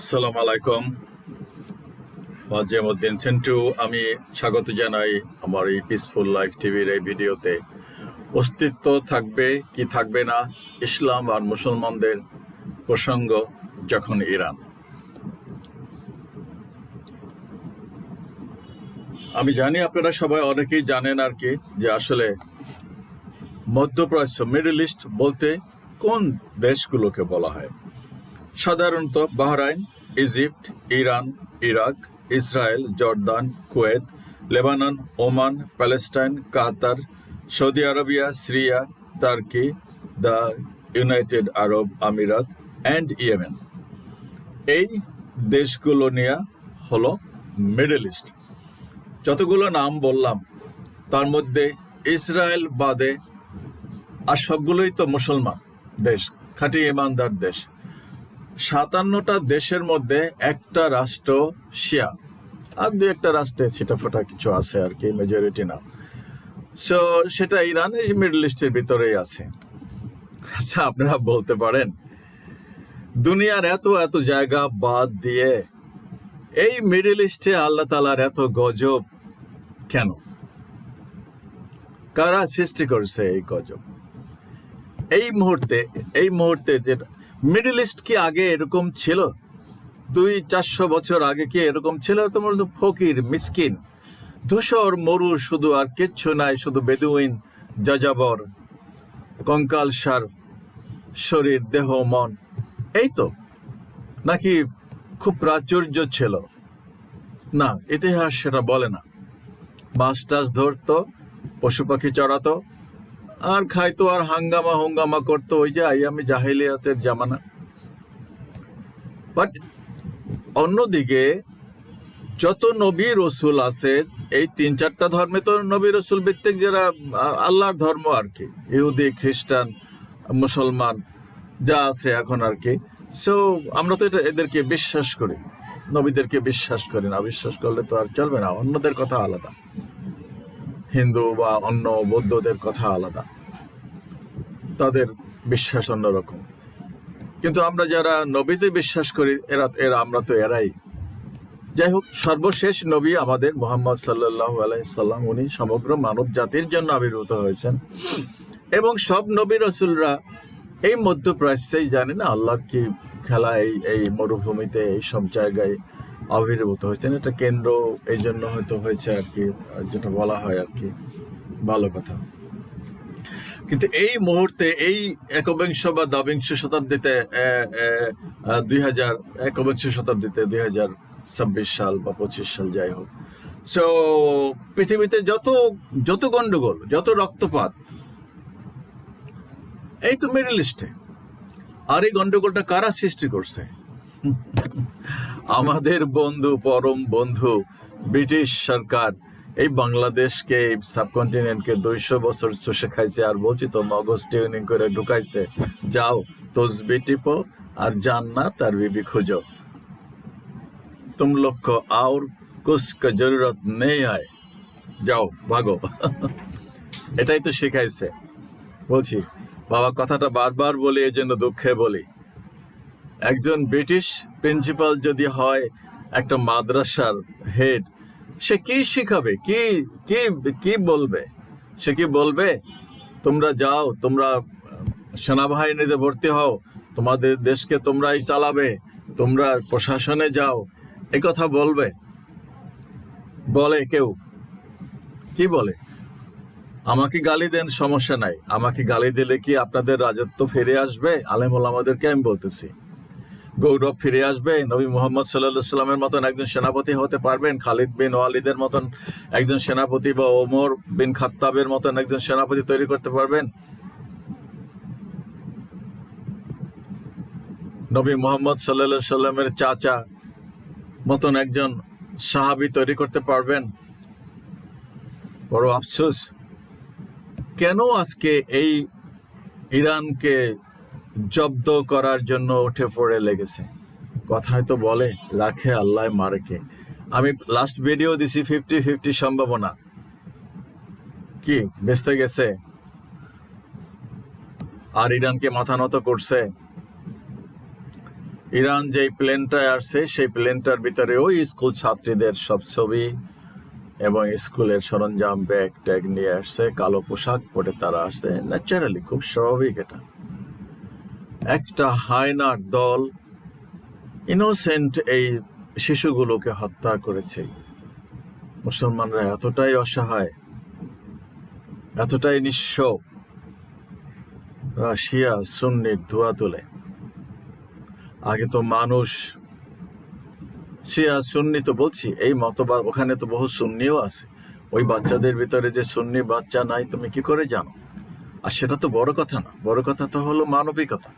আসসালামু আলাইকুম। ওয়াজেমউদ্দিন সেন্টু আমি স্বাগত জানাই আমার এই পিসফুল লাইফ টিভির এই ভিডিওতে। অস্তিত্ব থাকবে কি থাকবে না, ইসলাম আর মুসলমানদের প্রসঙ্গ যখন ইরান। আমি জানি আপনারা সবাই অনেকেই জানেন আর কি যে আসলে মধ্যপ্রাচ্য মিডল ইস্ট বলতে কোন দেশগুলোকে বলা হয়। সাধারণত Bahrain, Egypt, Iran, Iraq, Israel, Jordan, Kuwait, Lebanon, Oman, Palestine, Qatar, Saudi Arabia, Syria, Turkey, the United Arab Emirates and Yemen. এই দেশগুলো নিয়ে হলো মিডল ইস্ট। যতগুলো নাম বললাম তার মধ্যে ইসরায়েল বাদে আর সবগুলোই তো মুসলমান দেশ, খাঁটি ইমানদার দেশ। 57টা দেশের মধ্যে একটা রাষ্ট্র শিয়া, আর দু একটা রাষ্ট্রে ছিটাফোটা কিছু আছে আর কি, মেজরিটি না। সো সেটা ইরান এই মিডল ইস্টের ভিতরেই আছে। আচ্ছা, আপনারা বলতে পারেন দুনিয়ার এত এত জায়গা বাদ দিয়ে এই মিডল ইস্টে আল্লাহ তাআলার এত গজব কেন? কারা সৃষ্টি করেছে এই গজব? এই মুহূর্তে যেটা মিডল ইস্ট কি আগে এরকম ছিল? 200-400 বছর আগে কি এরকম ছিল? তোমার তো ফকির মিসকিন ধূসর মরু, শুধু আর কিচ্ছু নাই, শুধু বেদুইন, যাযাবর, কঙ্কালসার শরীর, দেহ, মন, এই তো? নাকি খুব প্রাচুর্য ছিল? না, ইতিহাস সেটা বলে না। মাছ টাছ ধরতো, পশু পাখি চড়াতো, আর খাইতো, আর হাঙ্গামা করতো, ওই যে আইয়ামে জাহিলিয়াতের জামানা। বাট অন্যদিকে যত নবী রসুল আছে, এই 3-4টা ধর্মে তো নবী রসুল ভিত্তিক, যারা আল্লাহর ধর্ম আর কি, ইহুদি, খ্রিস্টান, মুসলমান যা আছে এখন আর কি। সো আমরা তো এদেরকে বিশ্বাস করি, নবীদেরকে বিশ্বাস করি না। বিশ্বাস করলে তো আর চলবে না। অন্যদের কথা আলাদা, হিন্দু বা অন্য বৌদ্ধদের কথা আলাদা, তাদের বিশ্বাস অন্যরকম। কিন্তু আমরা যারা নবীতে বিশ্বাস করি, আমরা তো এরাই। যাই হোক, সর্বশেষ নবী আমাদের মুহাম্মদ সাল্লাল্লাহু আলাইহি সাল্লাম, উনি সমগ্র মানব জাতির জন্য আবির্ভূত হয়েছেন। এবং সব নবী রসুলরা এই মধ্যপ্রাচ্যেই, জানি না আল্লাহর কি খেলা, এই মরুভূমিতে, এই সব জায়গায় আবির্ভূত হয়েছেন। এটা কেন্দ্র এই জন্য হয়তো হয়েছে আর কি, যেটা বলা হয় আর কি, ভালো কথা। কিন্তু এই মুহূর্তে, এই একবিংশ বা দ্বাবিংশ শতাব্দীতে, 2026 সাল বা 25 সাল, যাই হোক, সো পৃথিবীতে যত গন্ডগোল, যত রক্তপাত, এই তো মিডল ইস্টে। আর এই গন্ডগোলটা কারা সৃষ্টি করছে? আমাদের বন্ধু, পরম বন্ধু ব্রিটিশ সরকার। এই বাংলাদেশকে, এই সাবকন্টিনেন্টকে 200 বছর চষে খাইছে। আর বলছি তো, মগজ টিউনিং করে ঢুকাইছে। যাও তসবি টিপো আর জান্নাত আর বিবি খুঁজো, তুম লোগ কো আর কুছ কা জরুরত নেই আয়, যাও ভাগো। এটাই তো শিখাইছে। বলছি বাবা, কথাটা বারবার বলি, এই জন্য দুঃখে বলি। একজন ব্রিটিশ প্রিন্সিপাল যদি হয় একটা মাদ্রাসার হেড, সে কি শিখাবে? কি বলবে? সে কি বলবে তোমরা যাও, তোমরা সেনাবাহিনীতে ভর্তি হও, তোমাদের দেশকে তোমরাই চালাবে, তোমরা প্রশাসনে যাও, এই কথা বলবে? বলে কেউ? কি বলে? আমাকে গালি দেন, সমস্যা নাই। আমাকে গালি দিলে কি আপনাদের রাজত্ব ফিরে আসবে? আলেম ওলামাদেরকে আমি বলতেছি, গৌরব ফিরে আসবে? নবী মুহাম্মদ সাল্লাল্লাহু আলাইহি সাল্লামের মতন একজন সেনাপতি হতে পারবেন? খালিদ বিন ওয়ালিদের মতন একজন সেনাপতি, বা ওমর বিন খাত্তাবের মতন একজন সেনাপতি তৈরি করতে পারবেন? নবী মুহাম্মদ সাল্লাল্লাহু আলাইহি সাল্লামের চাচা মতন একজন সাহাবী তৈরি করতে পারবেন? বড় আফসোস, কেন আজকে এই ইরানকে জব্দ করার জন্য উঠে পড়ে লেগেছে? কথায় তো বলে, রাখে আল্লাহ মারেকে। আমি লাস্ট ভিডিও দিছি 50-50 সম্ভাবনা, কি বেঁচতে গেছে? আর ইরানকে মাথা নত করছে। ইরান যেই প্লেনটায় আসছে সেই প্লেনটার ভিতরে ওই স্কুল ছাত্রীদের সব ছবি এবং স্কুলের সরঞ্জাম, ব্যাগ ট্যাগ নিয়ে আসছে, কালো পোশাক পরে তারা আসছে। ন্যাচারালি খুব স্বাভাবিক। এটা একটা হায়নার দল ইনোসেন্ট এই শিশুগুলোকে হত্যা করেছে। মুসলমানরা এতটাই অসহায়, এতটাই নিঃস্ব, শিয়া সুন্নির ধোয়া তোলে। আগে তো মানুষ শিয়া সুন্নি তো বলছি, এই মতবাদ, ওখানে তো বহু সুন্নিও আছে। ওই বাচ্চাদের ভিতরে যে সুন্নি বাচ্চা নাই তুমি কি করে জানো? আর সেটা তো বড় কথা না, বড় কথা তো হলো মানবিকতা।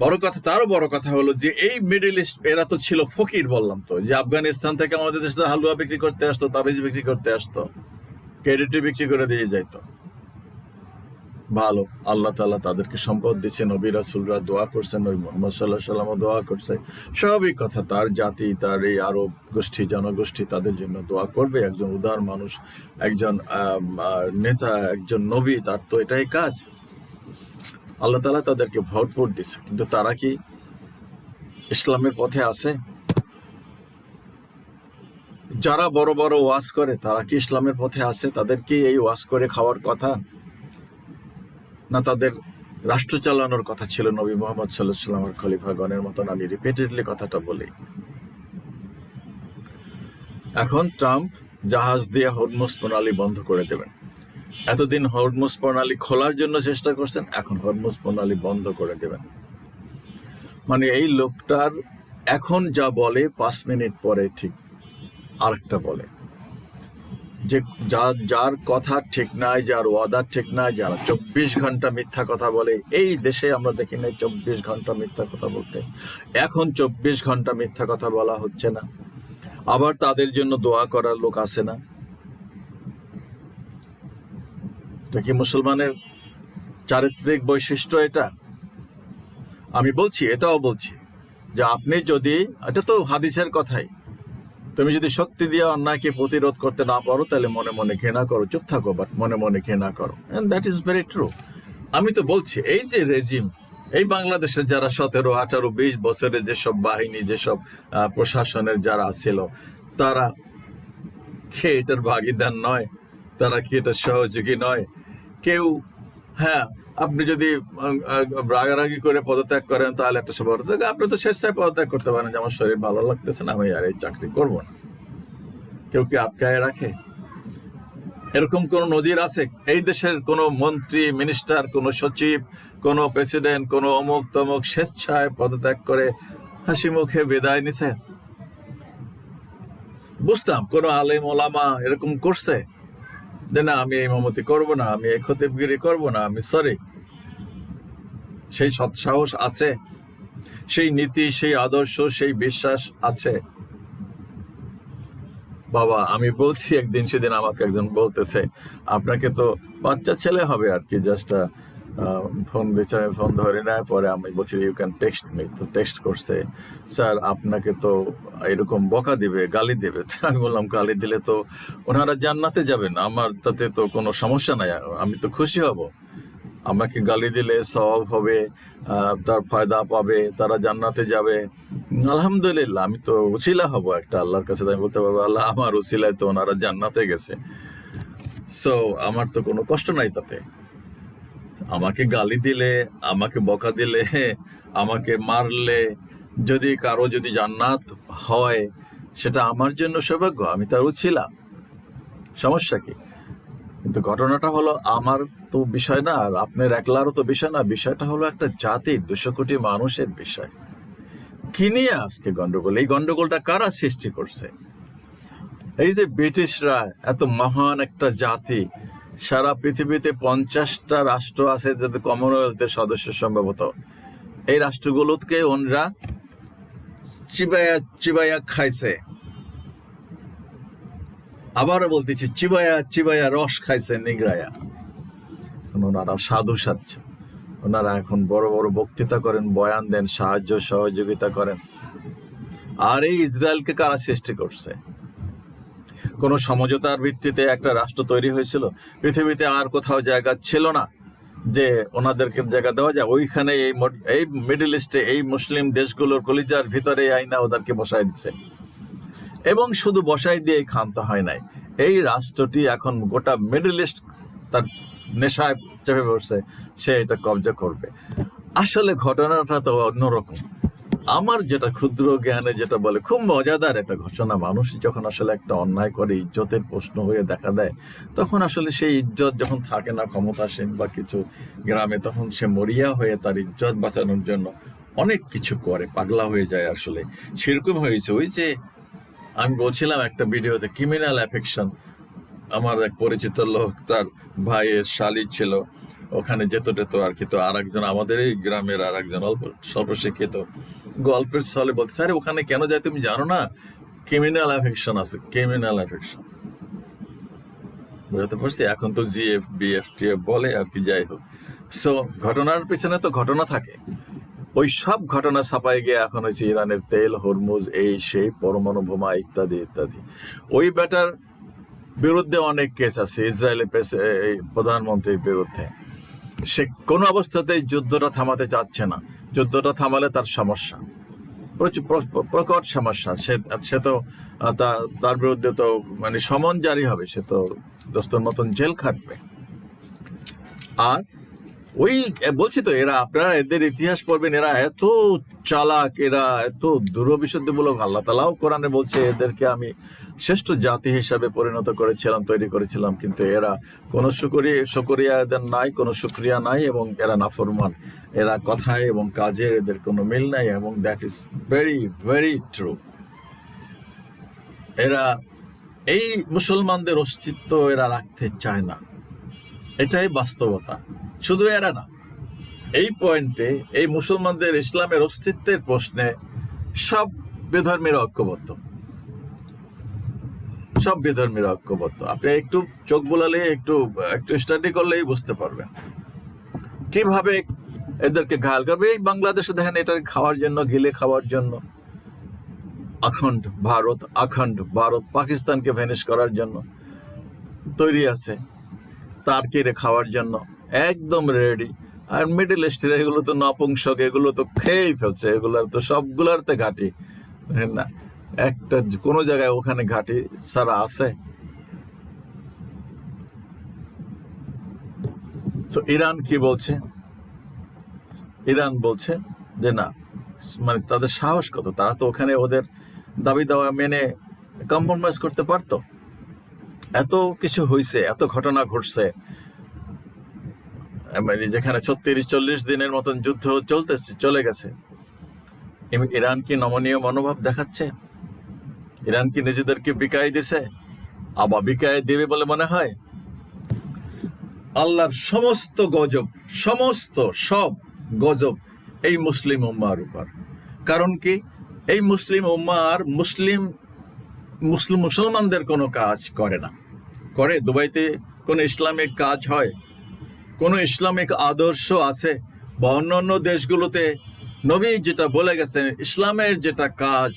বড় কথা, তারও বড় কথা হলো যে এই মিডল ইস্ট এরা তো ছিল ফকির। বললাম তো যে আফগানিস্তান থেকে আমাদের দেশে হালুয়া বিক্রি করতে আসতো, তাবিজ বিক্রি করতে আসতো, ক্রেডিট বিক্রি করে দিয়ে যাইতো। ভালো, আল্লাহ তাআলা তাদেরকে সম্পদ দিচ্ছে, নবী রাসূলরা দোয়া করছেন, নবী মুহাম্মদ সাল্লাল্লাহু আলাইহি ওয়াসাল্লাম দোয়া করছে। স্বাভাবিক কথা, তার জাতি, তার এই আরব গোষ্ঠী, জনগোষ্ঠী তাদের জন্য দোয়া করবে। একজন উদার মানুষ, একজন নেতা, একজন নবী, তার তো এটাই কাজ। আল্লাহ তাআলা তাদেরকে ভরপুর দিচ্ছে, কিন্তু তারা কি ইসলামের পথে আছে? যারা বড় বড় ওয়াজ করে তারা কি ইসলামের পথে আছে? তাদের কি এই ওয়াজ করে খাওয়ার কথা? না তাদের রাষ্ট্র চালানোর কথা ছিল নবী মুহাম্মদ সাল্লাল্লাহু আলাইহি ওয়াসাল্লামের খলিফাগণের মতন? আমি রিপিটেডলি কথাটা বলি। এখন ট্রাম্প জাহাজ দিয়ে হরমুজ প্রণালী বন্ধ করে দেবেন। এতদিন হরমুজ প্রণালী খোলার জন্য চেষ্টা করছেন, এখন হরমুজ প্রণালী বন্ধ করে দেবেন। মানে এই লোকটার এখন যা বলে 5 মিনিট পরে ঠিক আরেকটা বলে। যে যার কথা ঠিক নাই, যার ওয়াদা ঠিক নাই, যারা 24 ঘন্টা মিথ্যা কথা বলে, এই দেশে আমরা দেখি নাই 24 ঘন্টা মিথ্যা কথা বলতে। এখন 24 ঘন্টা মিথ্যা কথা বলা হচ্ছে না, আবার তাদের জন্য দোয়া করার লোক আসে না। এটা কি মুসলমানের চারিত্রিক বৈশিষ্ট্য? এটা আমি বলছি, এটাও বলছি যে আপনি যদি, এটা তো হাদিসের কথাই, তুমি যদি শক্তি দিয়ে অন্যায়কে প্রতিরোধ করতে না পারো তাহলে মনে মনে ঘৃণা করো, চুপ থাকো, বাট মনে মনে ঘৃণা করো। And that is very true. আমি তো বলছি এই যে রেজিম, এই বাংলাদেশের যারা 17, 18, 20 বছরের যেসব বাহিনী, যেসব প্রশাসনের যারা ছিল, তারা কি এটার ভাগিদার নয়? তারা কি এটার সহযোগী নয়? কেউ, হ্যাঁ, আপনি যদি রাগারাগি করে পদত্যাগ করেন তাহলে একটা সব আপনি তো স্বেচ্ছায় পদত্যাগ করতে পারেন যে আমার শরীর ভালো লাগতেছে না, আমি আর এই চাকরি করবো না। কেউ কি আটকায় রাখে? এরকম কোন নজির আছে? এই দেশের কোন মন্ত্রী, মিনিস্টার, কোন সচিব, কোন প্রেসিডেন্ট, কোন অমুক তমুক স্বেচ্ছায় পদত্যাগ করে হাসি মুখে বিদায় নিছে? বুঝতাম কোন আলেম ওলামা এরকম করছে যে না আমি এই ইমামতি করবো না, আমি এই খতিবগিরি করবো না, আমি সরি। সেই সৎসাহস আছে, সেই নীতি, সেই আদর্শ, সেই বিশ্বাস আছে? বাবা আমি বলছি, একদিন সেদিন আমাকে একজন বলতেছে, আপনাকে তো বাচ্চা ছেলে হবে আর কি, জাস্ট ফোন দিচ্ছে, আমি ফোন ধরে নেয়, পরে আমি বলছি ইউ ক্যান টেক্সট মি। তো টেক্সট করছে, স্যার আপনাকে তো এরকম বকা দিবে, গালি দেবে। আমি বললাম গালি দিলে তো ওনারা জান্নাতে যাবেন, আমার তাতে তো কোনো সমস্যা নাই, আমি তো খুশি হব। আমাকে গালি দিলে সওয়াব হবে, তার ফায়দা পাবে, তারা জান্নাতে যাবে, আলহামদুলিল্লাহ, আমি তো উছিলা হব একটা আল্লাহর কাছে। আমি বলতে পারবো আল্লাহ আমার উছিলায় তো ওনারা জান্নাতে গেছে, সো আমার তো কোনো কষ্ট নাই তাতে। আমাকে গালি দিলে, আমাকে বকা দিলে, আমাকে মারলে, যদি কারো যদি জান্নাত হয় সেটা আমার জন্য সৌভাগ্য, আমি তার উছিলা, সমস্যা কি? কিন্তু ঘটনাটা হলো আমার তো বিষয় না, আর আপনার একলারও তো বিষয় না, বিষয়টা হলো একটা জাতির, 200 কোটি মানুষের বিষয়। কি নিয়ে আজকে গন্ডগোল? এই গন্ডগোলটা কারা সৃষ্টি করছে? এই যে ব্রিটিশরা, এত মহান একটা জাতি, সারা পৃথিবীতে 50টা রাষ্ট্র আছে যাদের কমনওয়েলথের সদস্য সম্ভবত, এই রাষ্ট্রগুলোকে ওনরা চিবাইয়া চিবাইয়া খাইছে। আবারও বলতেছি, চিবাইয়া চিবাইয়া রস খাইছে, নিগড়াইয়া। ওনারা সাধু সাজছে, ওনারা এখন বড় বড় বক্তৃতা করেন, বয়ান দেন, সাহায্য সহযোগিতা করেন। আর এই ইসরায়েলকে কারা সৃষ্টি করছে? কোনো সমঝোতার ভিত্তিতে একটা রাষ্ট্র তৈরি হয়েছিল, পৃথিবীতে আর কোথাও জায়গা ছিল না যে ওনাদেরকে জায়গা দেওয়া যায়, ওইখানে এই মিডল ইস্টে এই মুসলিম দেশগুলোর কলিজার ভিতরে এই আইনা ওদেরকে বসায় দিচ্ছে। এবং শুধু বসাই দিয়ে ক্ষান্ত হয় নাই, এই রাষ্ট্রটি এখন গোটা মিডল ইস্ট তার নেশায় চেপে বসছে, সে এটা কবজা করবে। আসলে ঘটনাটা তো অন্যরকম। আমার যেটা ক্ষুদ্র জ্ঞানে যেটা বলে, খুব মজাদার একটা ঘটনা। মানুষ যখন আসলে একটা অন্যায় করে ইজ্জতের প্রশ্ন হয়ে দেখা দেয়, তখন আসলে সেই ইজ্জত যখন থাকে না ক্ষমতাসীন বা কিছু গ্রামে, তখন সে মরিয়া হয়ে তার ইজ্জত বাঁচানোর জন্য অনেক কিছু করে, পাগলা হয়ে যায়। আসলে সেরকম হয়েছে। ওই যে আমি বলছিলাম একটা ভিডিওতে, ক্রিমিনাল অ্যাফেকশন। আমার এক পরিচিত লোক, তার ভাইয়ের শালি ছিল, ওখানে যেত টেত আর কি। তো আর একজন আমাদের এই গ্রামের আর একজন অল্প স্বল্প শিক্ষিত গল্পের ছলে বলতে, স্যার ওখানে কেন যায় তুমি জানো না? ক্রিমিনাল অ্যাফেকশন আছে, ক্রিমিনাল অ্যাফেকশন। বুঝতে পারছি। এখন তো জিএফ বিএফ টিএফ বলে আর কি, যাই হোক। সো ঘটনার পিছনে তো ঘটনা থাকে। ওই সব ঘটনা ছাপাই গিয়ে এখন হয়েছে ইরানের তেল, হরমুজ, এই সেই পরমাণু বোমা ইত্যাদি ইত্যাদি। ওই ব্যাটার বিরুদ্ধে অনেক কেস আছে, ইসরায়েলের প্রধানমন্ত্রীর বিরুদ্ধে। সে কোনো অবস্থাতেই যুদ্ধটা থামাতে চাচ্ছে না। যুদ্ধটা থামালে তার সমস্যা, প্রকট সমস্যা। সে তো তার বিরুদ্ধে তো মানে সমন জারি হবে, সে তো দোস্তর মতন জেল খাটবে। আর ওই বলছি তো, এরা, আপনারা এদের ইতিহাস পড়বেন, এরা এত চালাক, এরা এত দূরভিসন্ধিমূলক। আল্লাহ তাআলাও কোরআনে বলছে এদেরকে আমি শ্রেষ্ঠ জাতি হিসাবে পরিণত করেছিলাম, তৈরি করেছিলাম। কিন্তু এরা কোনো শুকরিয়া এদের নাই, কোনো শুকরিয়া নাই, এবং এরা নাফরমান। এরা কথায় এবং কাজে এদের কোনো মিল নাই, এবং that is very very true. এরা এই মুসলমানদের অস্তিত্ব এরা রাখতে চায় না, এটাই বাস্তবতা। শুধু এরা না, এই পয়েন্টে এই মুসলমানদের ইসলামের অস্তিত্বের প্রশ্নে সব বিধর্মীরা ঐক্যবদ্ধ, সব বিধর্মীরা ঐক্যবদ্ধ। আপনি একটু চোখ বোলালে, একটু স্টাডি করলেই বুঝতে পারবেন কিভাবে এদেরকে ঘায়াল করবে। এই বাংলাদেশে দেখেন, এটা খাওয়ার জন্য, গিলে খাওয়ার জন্য অখণ্ড ভারত পাকিস্তানকে ভ্যানিশ করার জন্য তৈরি আছে, তারকিরে খাওয়ার জন্য একদম রেডি। আর মিডল ইস্টের এগুলো তো নপুংসক, এগুলো তো খেয়েই ফেলছে, এগুলোর তো সবগুলার তো ঘাঁটি না, একটা কোনো জায়গায় ওখানে ঘাঁটি ছাড়া আছে? তো ইরান কি বলছে? ইরান বলছে যে না, মানে তাদের সাহস কত, তারা তো ওখানে ওদের দাবি দাওয়া মেনে কম্প্রোমাইজ করতে পারতো। এত কিছু হয়েছে, এত ঘটনা ঘটছে, যেখানে 36-40 দিনের মতন যুদ্ধ চলে গেছে। ইরান কি নমনীয় মনোভাব দেখাচ্ছে? ইরান কি নিজেদেরকে বিকায় দিছে? আবার বিকায় দেবে বলে মনে হয়? আল্লাহর সমস্ত গজব, সব গজব এই মুসলিম উম্মার উপর। কারণ কি, এই মুসলিম উম্মা আর মুসলমানদের কোনো কাজ করে না। করে দুবাইতে কোনো ইসলামিক কাজ হয়? কোনো ইসলামিক আদর্শ আছে? বা অন্যান্য দেশগুলোতে নবী যেটা বলে গেছেন, ইসলামের যেটা কাজ,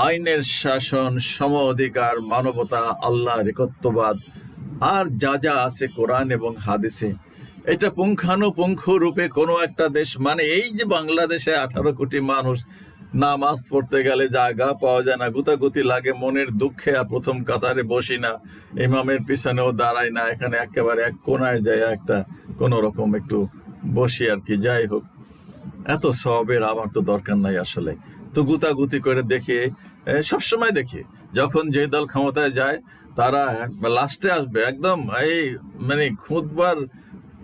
আইনের শাসন, সম অধিকার, মানবতা, আল্লাহর একত্ববাদ, আর যা যা আছে কোরআন এবং হাদিসে, এটা পুঙ্খানুপুঙ্খ রূপে কোনো একটা দেশ, মানে এই যে বাংলাদেশে 18 কোটি মানুষ, নামাজ পড়তে গেলে জায়গা পাওয়া যায় না, গুতাগুতি লাগে, মনের দুঃখে আর প্রথম কাতারে বসি না, ইমামের পিছনেও দাঁড়াই না, এখানে একেবারে এক কোনায় যায় একটা কোনো রকম একটু বসি আর কি। যাই হোক, এত সবের আমার তো দরকার নাই আসলে। তো গুতাগুতি করে দেখি, সবসময় দেখি যখন যে দল ক্ষমতায় যায় তারা লাস্টে আসবে একদম, এই মানে খুতবার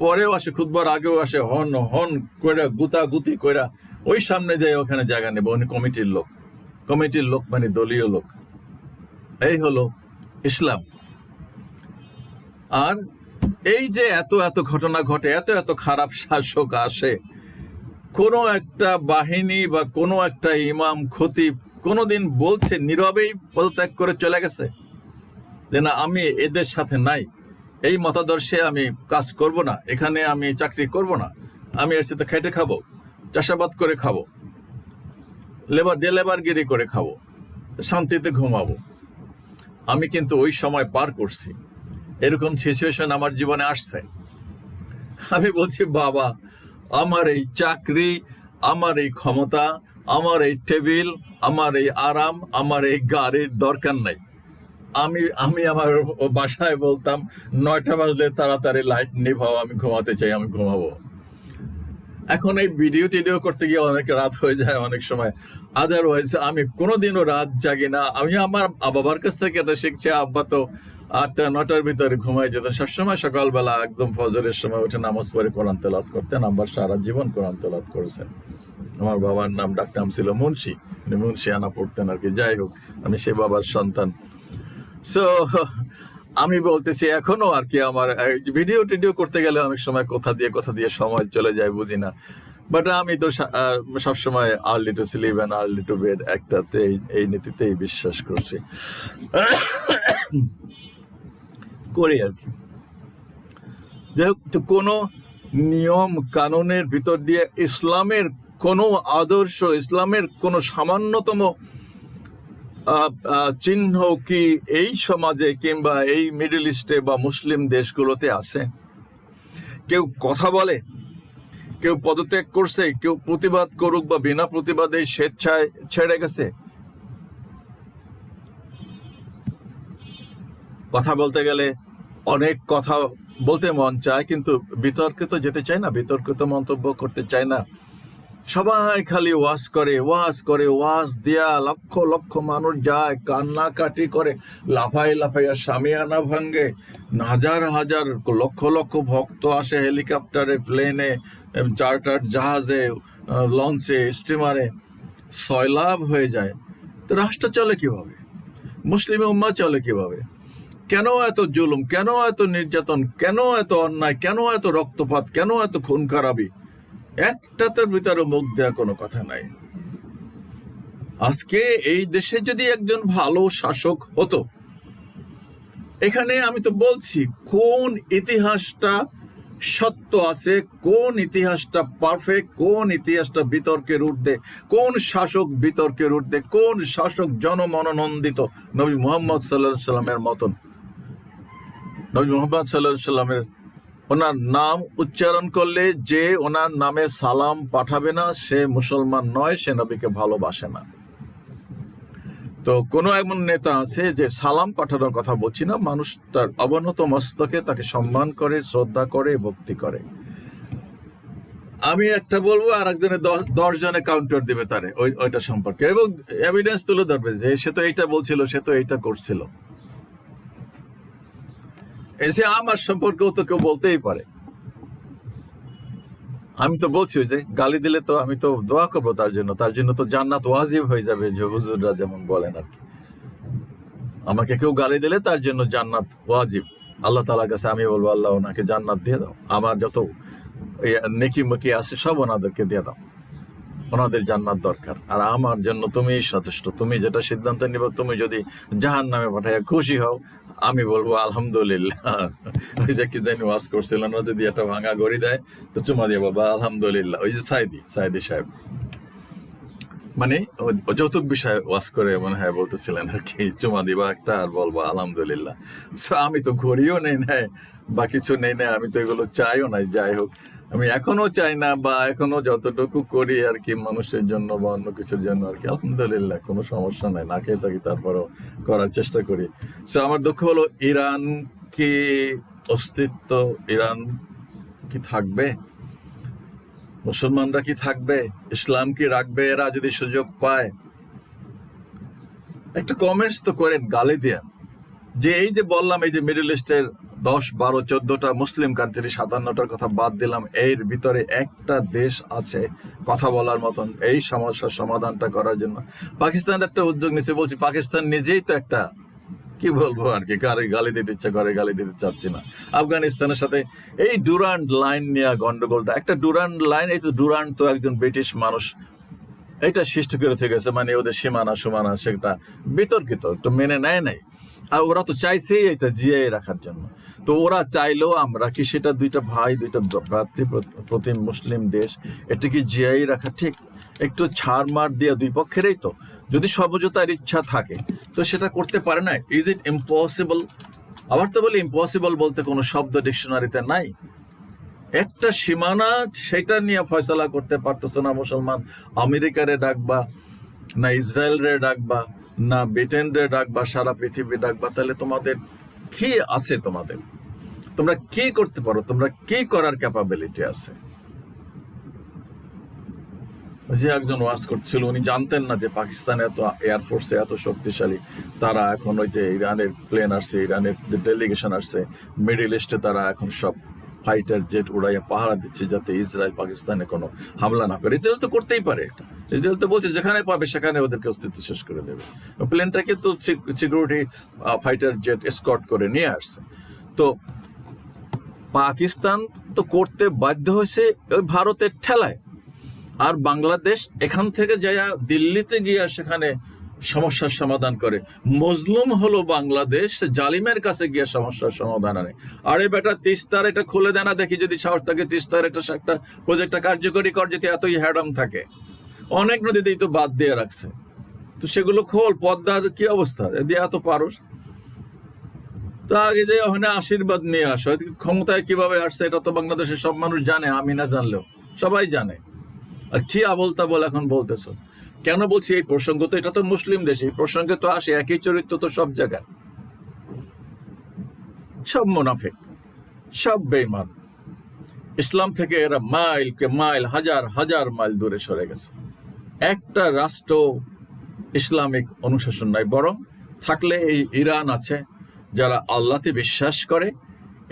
পরেও আসে, খুতবার আগেও আসে, হন হন করে গুতাগুতি করে ওই সামনে যায়, ওখানে জায়গা নেবে। উনি কমিটির লোক মানে দলীয় লোক। এই হলো ইসলাম। আর এই যে এত এত ঘটনা ঘটে, এত এত খারাপ শাসক আসে, কোনো একটা বাহিনী বা কোনো একটা ইমাম খতিব কোনোদিন বলছে, নীরবেই পদত্যাগ করে চলে গেছে যে না, আমি এদের সাথে নাই, এই মতাদর্শে আমি কাজ করব না, এখানে আমি চাকরি করব না, আমি এর সাথে খেটে খাবো, চাষাবাদ করে খাবো, লেবারগিরি করে খাবো, শান্তিতে ঘুমাবো। আমি কিন্তু ওই সময় পার করছি, এরকম সিচুয়েশন আমার জীবনে আসছে। আমি বলছি বাবা, আমার এই চাকরি, আমার এই ক্ষমতা, আমার এই টেবিল, আমার এই আরাম, আমার এই গাড়ির দরকার নাই। আমি আমি আমার বাসায় বলতাম 9টা বাজলে তাড়াতাড়ি লাইট নিভাও, আমি ঘুমাতে চাই, আমি ঘুমাবো। এখন এই ভিডিও টিডিও করতে গিয়ে অনেক রাত হয়ে যায় অনেক সময়। আদারওয়াইজ আমি কোনোদিনও রাত জাগি না। আমি আমার বাবার কাছ থেকে এটা শিখছি। আব্বা তো 8টা-9টার ভিতরে ঘুমাই যেতেন সবসময়। সকালবেলা একদম ফজরের সময় উঠে নামাজ পড়ে কোরআন তেলাওয়াত করতেন। আব্বা সারা জীবন কোরআন তেলাওয়াত করেছেন। আমার বাবার নাম ডাকনাম ছিল মুন্সি, মুন্সি আনা পড়তেন আর কি। যাই হোক, আমি সে বাবার সন্তান। সো আমি বলতেছি এখনো আর কি আমার ভিডিও টিডিও করতে গেলে অনেক সময় কোথা দিয়ে সময় চলে যায় বুঝি না। বাট আমি তো সবসময় early to sleep and early to bed একটাতে, এই নীতিতেই বিশ্বাস করছি, করি আর কি। যাই হোক, তো কোনো নিয়ম কানুনের ভিতর দিয়ে ইসলামের কোনো আদর্শ, ইসলামের কোনো সামান্যতম চিহ্ন কি এই সমাজে কিংবা এই মিডল ইস্টে বা মুসলিম দেশগুলোতে আছে? কেউ কথা বলে, কেউ পদত্যাগ করছে, কেউ প্রতিবাদ করুক বা বিনা প্রতিবাদে স্বেচ্ছায় ছেড়ে গেছে? কথা বলতে গেলে অনেক কথা বলতে মন চায়, কিন্তু বিতর্কে তো যেতে চায় না, বিতর্কিত মন্তব্য করতে চায় না। সবাই খালি ওয়াজ করে, ওয়াজ দেয়া লক্ষ লক্ষ মানুষ যায়, কান্নাকাটি করে, লাফাই লাফাইয়া সামিয়ানা ভাঙ্গে, হাজার হাজার লক্ষ লক্ষ ভক্ত আসে হেলিকপ্টারে, প্লেনে, চার্টার জাহাজে, লঞ্চে, স্টিমারে, সয়লাভ হয়ে যায়। তো রাষ্ট্র চলে কিভাবে? মুসলিম উম্মাহ চলে কিভাবে? কেন এত জুলুম, কেন এত নির্যাতন, কেন এত অন্যায়, কেন এত রক্তপাত, কেন এত খুন খারাপি? একটাতের ভিতরে মুখ দেওয়া কোনো কথা নাই। আজকে এই দেশে যদি একজন ভালো শাসক হতো, এখানে আমি তো বলছি কোন ইতিহাসটা সত্য আছে, কোন ইতিহাসটা পারফেক্ট, কোন ইতিহাসটা বিতর্কের ঊর্ধ্বে, কোন শাসক বিতর্কের ঊর্ধ্বে, কোন শাসক জনমনোনন্দিত নবী মুহাম্মদ সাল্লাল্লাহু আলাইহি সাল্লামের মতন। নবী মুহাম্মদ সাল্লাল্লাহু আলাইহি সাল্লামের ওনার নাম উচ্চারণ করলে যে ওনার নামে সালাম পাঠাবে না, সে মুসলমান নয়, সে নবীকে ভালোবাসে না। তো কোনো এমন নেতা আছে যে সালাম পাঠানোর কথা বলছি না, মানুষ তার অবনত মস্তকে তাকে সম্মান করে, শ্রদ্ধা করে, ভক্তি করে। আমি একটা বলবো, আর একজনে 10 জনে কাউন্টার দিবে তারে ওইটা সম্পর্কে, এবং এভিডেন্স তুলে ধরবে যে সে তো এইটা বলছিল, সে তো এইটা করছিল। এসে আমার সম্পর্কেও তো কেউ বলতেই পারে। আমি তো বলছি যে গালি দিলে তো আমি তো দোয়া করবো তার জন্য তো জান্নাত ওয়াজিব হয়ে যাবে, যে হুজুররা যেমন বলেন আর কি। আমাকে কেউ গালি দিলে তার জন্য জান্নাত ওয়াজিব আল্লাহ তাআলার কাছে। আমি বলবো, আল্লাহ ওনাকে জান্নাত দিয়ে দাও, আমার যত নেকি মুকি আছে সব ওনাদেরকে দিয়ে দাও, ওনাদের জান্নাত দরকার। আর আমার জন্য তুমি যথেষ্ট, তুমি যেটা সিদ্ধান্ত নিবে, তুমি যদি জাহান্নামে পাঠাইয়া খুশি হও, আমি বলবো আলহামদুলিল্লাহ। ওই যে কি জানি ওয়াজ করছিল না, যদি একটা ভাঙা গড়ি দেয় তো চুমা দিয়ে বাবা আলহামদুলিল্লাহ। ওই যে সাইদি সাহেব, মানে যৌতুক বিষয়ে ওয়াজ করে মনে হয় বলতেছিলেন আর কি, চুমা দিবা একটা আর বলবো আলহামদুলিল্লাহ। সো আমি তো ঘড়িও নেই নাই বা কিছু নেই নাই, আমি তো এগুলো চাইও নাই। যাই হোক, আমি এখনো চাই না, বা এখনো যতটুকু করি আর কি মানুষের জন্য বা অন্য কিছুর জন্য আর কি, আলহামদুলিল্লাহ কোনো সমস্যা নাই, না খেয়ে থাকি তারপরও করার চেষ্টা করি। সো আমার দুঃখ হলো, ইরান কি অস্তিত্ব, ইরান কি থাকবে? মুসলমানরা কি থাকবে? ইসলাম কি রাখবে এরা যদি সুযোগ পায়? একটা কমেন্টস তো করেন, গালি দেন যে এই যে বললাম, এই যে মিডল ইস্টের 10, 12, 14টা মুসলিম কান্ট্রি, 57টার কথা বাদ দিলাম, এর ভিতরে একটা দেশ আছে কথা বলার মতন, এই সমস্যার সমাধানটা করার জন্য। পাকিস্তান একটা উদ্যোগ নিচ্ছে, বলছি পাকিস্তান নিজেই তো একটা, কি বলবো আর কি, কারে গালি দিতে ইচ্ছা করে গালি দিতে চাচ্ছি না। আফগানিস্তানের সাথে এই ডুরান্ড লাইন নিয়ে গন্ডগোলটা, একটা ডুরান্ড লাইন, এই তো ডুরান্ড তো একজন ব্রিটিশ মানুষ এটা সৃষ্টি করে থেকে গেছে, মানে ওদের সীমানা সেটা বিতর্কিত, একটু মেনে নেয় নাই। আর ওরা তো চাইছেই এটা জিয়ে রাখার জন্য। তো ওরা চাইলেও আমরা কি সেটা, দুইটা ভ্রাতৃপ্রতিম মুসলিম দেশ, এটা কি জিয়াই রাখা ঠিক? একটু ছাড় মার দিয়ে দুই পক্ষেরই তো যদি সমঝোতার ইচ্ছা থাকে তো সেটা করতে পারে না। Is it impossible? আবার তো বলি ইম্পসিবল বলতে কোনো শব্দ ডিকশনারিতে নাই। একটা সীমানা সেটা নিয়ে ফয়সালা করতে পারতেছো না মুসলমান। আমেরিকারে ডাকবা, না ইসরায়েলরে ডাকবা, না ব্রিটেনরে ডাকবা, সারা পৃথিবী ডাকবা, তাহলে তোমাদের কি আছে? তোমরা কি করতে পারো? তোমরা কি করার ক্যাপাবিলিটি আছে? যে একজন ওয়াজ করছিল, উনি জানতেন না যে পাকিস্তানে এত এয়ারফোর্সে এত শক্তিশালী। তারা এখন ওই যে ইরানের প্লেন আসছে, ইরানের ডেলিগেশন আসছে মিডিল ইস্টে, তারা এখন সব ফাইটার জেট উড়াইয়া পাহারা দিচ্ছে যাতে ইসরায়েল পাকিস্তানে কোনো হামলা না করে। ইসরায়েল তো করতেই পারে এটা। ইসরায়েল তো বলছে যেখানে পাবে সেখানে ওদেরকে অস্তিত্ব শেষ করে দেবে। প্লেনটাকে তো সিকিউরিটি ফাইটার জেট এসকর্ট করে নিয়ে আসছে। তো পাকিস্তান তো করতে বাধ্য হয়েছে ওই ভারতের ঠেলায়। আর বাংলাদেশ এখান থেকে যাইয়া দিল্লিতে গিয়া সেখানে সমস্যার সমাধান করে। মজলুম হলো বাংলাদেশ, জালিমের কাছে গিয়া সমস্যার সমাধান আনে। আরে বেটা, তিস্তার এটা খুলে দেয় না দেখি, যদি সাহস থাকে তিস্তার এটা একটা প্রজেক্টটা কার্যকরী কর, যদি এতই হ্যাডম থাকে। অনেক নদীতেই তো বাদ দিয়ে রাখছে, তো সেগুলো খোল। পদ্মার কি অবস্থা, দিয়ে এত পারস, তা আগে যে ওখানে আশীর্বাদ নিয়ে আসো। ক্ষমতায় কিভাবে আসছে এটা তো বাংলাদেশের সব মানুষ জানে, আমি না জানলেও সবাই জানে। আর কি আবল তাবল এখন বলতেছো? কেন বলছি এই প্রসঙ্গ? তো এটা তো মুসলিম দেশ, এই প্রসঙ্গে তো আসে একই চরিত্র তো সব জায়গায়। সব মুনাফিক, সব বেঈমান। ইসলাম থেকে এরা মাইল হাজার হাজার মাইল দূরে সরে গেছে। একটা রাষ্ট্র ইসলামিক অনুশাসন নাই, বরং থাকলে এই ইরান আছে যারা আল্লাহতে বিশ্বাস করে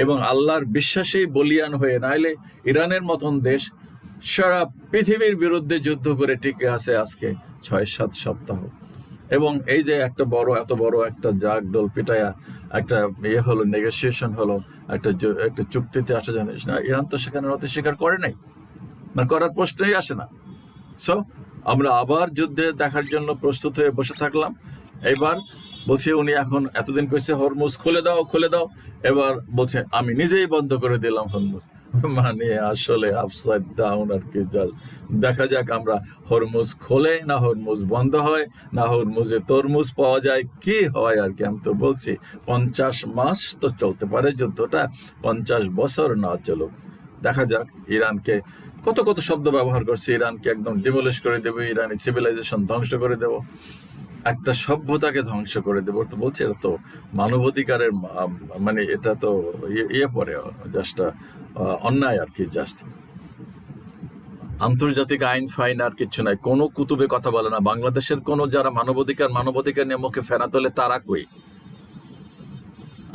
এবং আল্লাহর বিশ্বাসেই বলিয়ান হয়ে, নাইলে ইরানের মতন দেশ সারা পৃথিবীর বিরুদ্ধে যুদ্ধ করে টিকে আছে আজকে 6-7 সপ্তাহ। এবং এই যে এত বড় একটা জাগডোল পিটায়া একটা হলো, নেগোসিয়েশন হলো, একটা চুক্তিতে আসা, জানিস না ইরান তো সেখানে নথি স্বীকার করে নাই, না করার প্রশ্নই আসে না। সো আমরা আবার যুদ্ধে দেখার জন্য প্রস্তুত হয়ে বসে থাকলাম। এবার বলছে উনি এখন এতদিন কইছে হরমুজ খুলে দাও, এবার বলছে আমি নিজেই বন্ধ করে দিলাম হরমুজ। মানে আসলে আপসাইড ডাউন আর কি। দেখা যাক আমরা হরমুজ খোলে, না হরমুজ বন্ধ হয়, না হরমুজে তরমুজ পাওয়া যায়, কি হয় আর কি। আমি তো বলছি 50 মাস তো চলতে পারে যুদ্ধটা, 50 বছর না চলুক। দেখা যাক। ইরানকে কত শব্দ ব্যবহার করছে, ইরানকে একদম ডিমোলিশ করে দেবো, ইরানি সিভিলাইজেশন ধ্বংস করে দেব, একটা সভ্যতাকে ধ্বংস করে দেবো। তো বলছে এটা তো মানবাধিকারের মানে এটা তো পরে জাস্ট অন্যায় আর কি। জাস্ট আন্তর্জাতিক আইন ফাইন আর কিচ্ছু নাই। কোনো কুতুবে কথা বলে না। বাংলাদেশের কোনো যারা মানবাধিকার নিয়ে মুখে ফেনা তোলে তারা কই?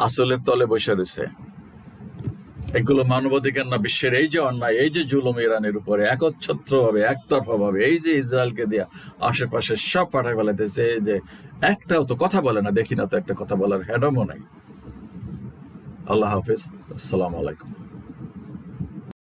আসলের তলে বসে রয়েছে। এগুলো মানবাধিকার না, বিশ্বের এই যে অন্যায়, এই যে জুলুম ইরানের উপরে একচ্ছত্র ভাবে, একতরফা ভাবে, এই যে ইসরায়েলকে দিয়ে আশেপাশে সব পাঠায় ফেলাইতেছে, যে একটাও তো কথা বলে না, দেখি না তো একটা কথা বলার হেডমও নাই। আল্লাহ হাফিজ, আসসালামু আলাইকুম।